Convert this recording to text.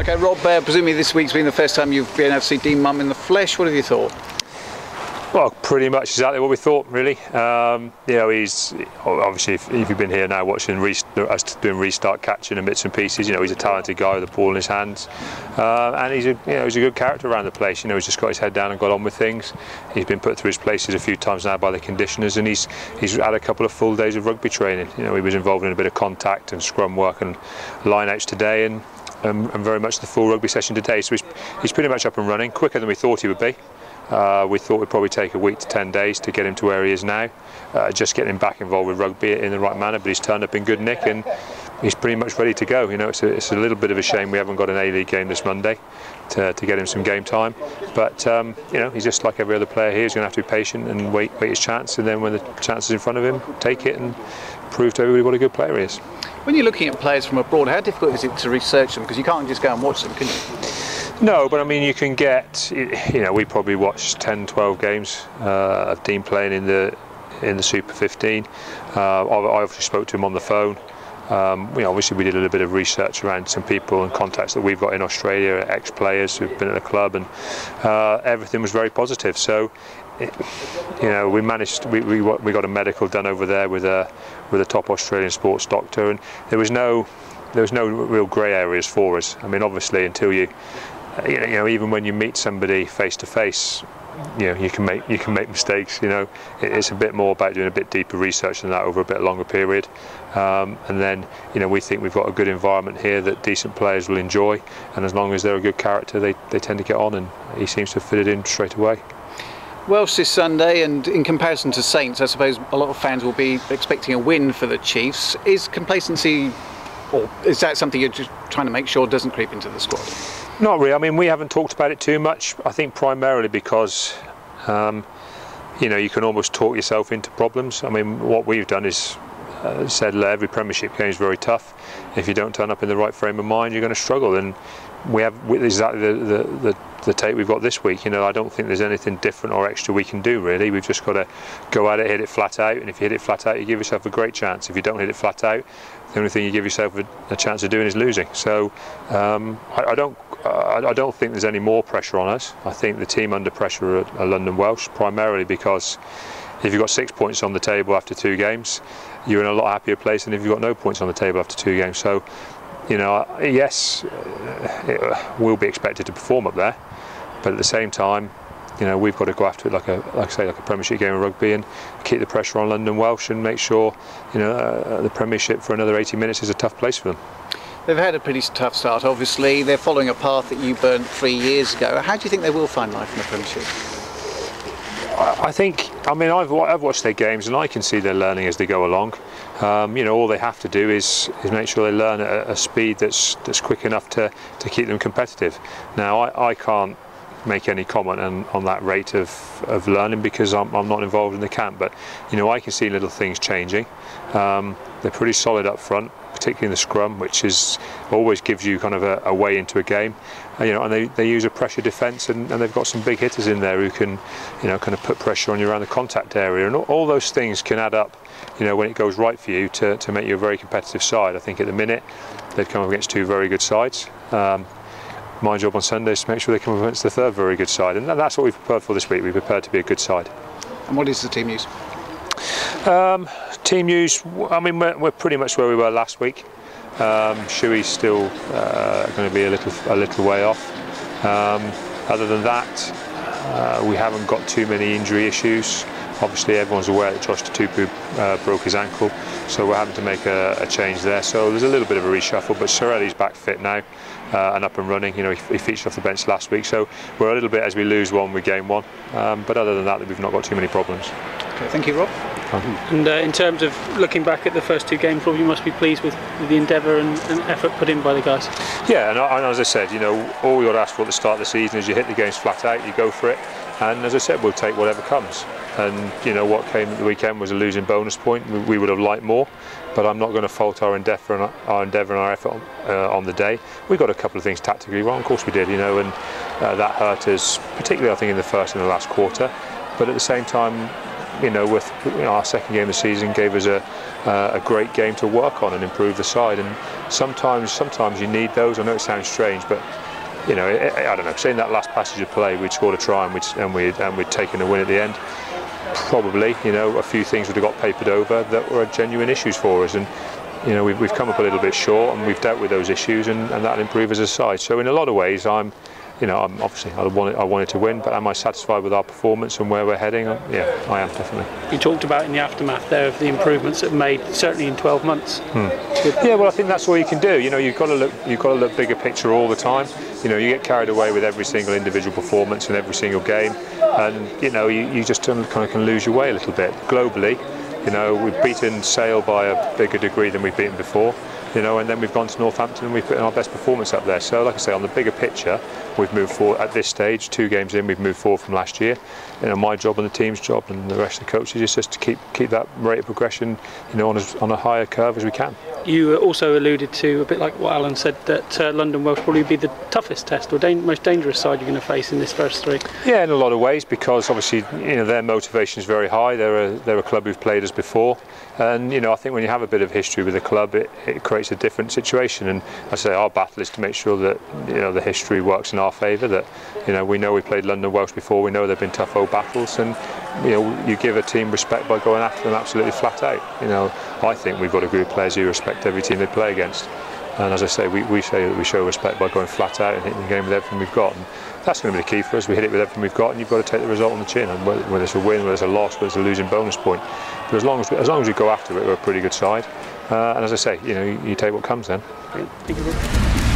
Okay, Rob, presumably this week's been the first time you've been able to see Dean Mum in the flesh. What have you thought? Well, pretty much exactly what we thought, really. You know, he's obviously, if you've been here now watching us doing restart catching and bits and pieces, you know, he's a talented guy with the ball in his hands, and he's a good character around the place. You know, he's just got his head down and got on with things. He's been put through his places a few times now by the conditioners, and he's had a couple of full days of rugby training. You know, he was involved in a bit of contact and scrum work and line-outs today, and very much the full rugby session today. So he's pretty much up and running, quicker than we thought he would be. We thought it'd probably take a week to 10 days to get him to where he is now, just getting him back involved with rugby in the right manner, but he's turned up in good nick and he's pretty much ready to go. You know, it's a little bit of a shame we haven't got an A-League game this Monday to get him some game time, but you know, he's just like every other player here. He's going to have to be patient and wait his chance, and then when the chance is in front of him, take it and prove to everybody what a good player he is. When you're looking at players from abroad, how difficult is it to research them? Because you can't just go and watch them, can you? No, but I mean, you can get, you know, we probably watched 10, 12 games of Dean playing in the Super 15. I obviously spoke to him on the phone. You know, obviously we did a little bit of research around some people and contacts that we've got in Australia, ex-players who've been at the club, and everything was very positive. So, you know, we managed. We got a medical done over there with a top Australian sports doctor, and there was no real grey areas for us. I mean, obviously, until you know, even when you meet somebody face to face, you know, you can make mistakes. You know, it's a bit more about doing a bit deeper research than that over a bit longer period. And then, you know, we think we've got a good environment here that decent players will enjoy, and as long as they're a good character, they tend to get on, and he seems to have fitted in straight away. Welsh this Sunday, and in comparison to Saints, I suppose a lot of fans will be expecting a win for the Chiefs. Is complacency, or is that something you're just trying to make sure doesn't creep into the squad? Not really. I mean, we haven't talked about it too much. I think primarily because, you know, you can almost talk yourself into problems. I mean, what we've done is said every Premiership game is very tough. If you don't turn up in the right frame of mind, you're going to struggle. And we have exactly the tape we've got this week. You know, I don't think there's anything different or extra we can do, really. We've just got to go at it, hit it flat out, and if you hit it flat out, you give yourself a great chance. If you don't hit it flat out, the only thing you give yourself a chance of doing is losing. So I don't think there's any more pressure on us. I think the team under pressure are London Welsh, primarily because if you've got 6 points on the table after 2 games, you're in a lot happier place than if you've got no points on the table after 2 games. So, you know, yes, we'll be expected to perform up there, but at the same time, you know, we've got to go after it like a Premiership game of rugby and keep the pressure on London Welsh and make sure, you know, the Premiership for another 80 minutes is a tough place for them. They've had a pretty tough start, obviously. They're following a path that you burnt 3 years ago. How do you think they will find life in the Premiership? I think, I mean, I've watched their games and I can see they're learning as they go along. You know, all they have to do is make sure they learn at a speed that's quick enough to keep them competitive. Now, I can't make any comment on that rate of learning because I'm not involved in the camp, but you know, I can see little things changing. They're pretty solid up front, particularly in the scrum, which always gives you kind of a way into a game. You know, and they use a pressure defence, and they've got some big hitters in there who can, you know, kind of put pressure on you around the contact area, and all those things can add up, you know, when it goes right for you to make you a very competitive side. I think at the minute they've come up against 2 very good sides. My job on Sunday is to make sure they come up against the 3rd very good side, and that's what we've prepared for this week. We've prepared to be a good side. And what is the team news? Team news, I mean, we're pretty much where we were last week. Shuey's still going to be a little way off. Other than that, we haven't got too many injury issues. Obviously, everyone's aware that Josh Tupu broke his ankle, so we're having to make a change there. So there's a little bit of a reshuffle, but Sorelli's back fit now and up and running. You know, he featured off the bench last week, so we're a little bit as we lose one, we gain one. But other than that, we've not got too many problems. Okay, thank you, Rob. And in terms of looking back at the first 2 games, Rob, you must be pleased with the endeavour and effort put in by the guys. Yeah, and as I said, you know, all we got to ask for at the start of the season is you hit the games flat out, you go for it, and as I said, we'll take whatever comes. And you know, what came at the weekend was a losing bonus point. We would have liked more, but I'm not going to fault our endeavour and our effort on the day. We got a couple of things tactically wrong, of course we did, you know, and that hurt us, particularly I think in the first and the last quarter. But at the same time, you know, with our second game of the season gave us a great game to work on and improve the side. And sometimes you need those. I know it sounds strange, but you know, I don't know. Saying that last passage of play, we'd scored a try and we'd taken a win at the end. Probably, you know, a few things would have got papered over that were genuine issues for us. And you know, we've come up a little bit short, and we've dealt with those issues, and that'll improve as a side. So in a lot of ways, you know, obviously I wanted to win, but am I satisfied with our performance and where we're heading? Yeah, I am, definitely. You talked about in the aftermath there of the improvements that made certainly in 12 months. Yeah, well, I think that's all you can do. You know, you've got to look bigger picture all the time. You know, you get carried away with every single individual performance in every single game, and you know, you just kind of can lose your way a little bit. Globally, you know, we've beaten Sale by a bigger degree than we've beaten before. You know, and then we've gone to Northampton and we've put in our best performance up there. So, like I say, on the bigger picture, we've moved forward at this stage. 2 games in, we've moved forward from last year. You know, my job and the team's job and the rest of the coaches is just to keep that rate of progression, you know, on a higher curve as we can. You also alluded to, a bit like what Alan said, that London Welsh probably be the toughest test or most dangerous side you're going to face in this first 3. Yeah, in a lot of ways, because obviously, you know, their motivation is very high. They're a club who've played us before, and you know, I think when you have a bit of history with the club, it creates a different situation. And I say our battle is to make sure that, you know, the history works in our favour. That, you know, we know we played London Welsh before. We know they've been tough old battles, and you know, you give a team respect by going after them absolutely flat out. You know, I think we've got a group of players who respect every team they play against, and as I say, we say that we show respect by going flat out and hitting the game with everything we've got, and that's going to be the key for us. We hit it with everything we've got, and you've got to take the result on the chin, and whether it's a win, whether it's a loss, whether it's a losing bonus point, but as long as we go after it, we're a pretty good side, and as I say, you know, you take what comes then. Thank you.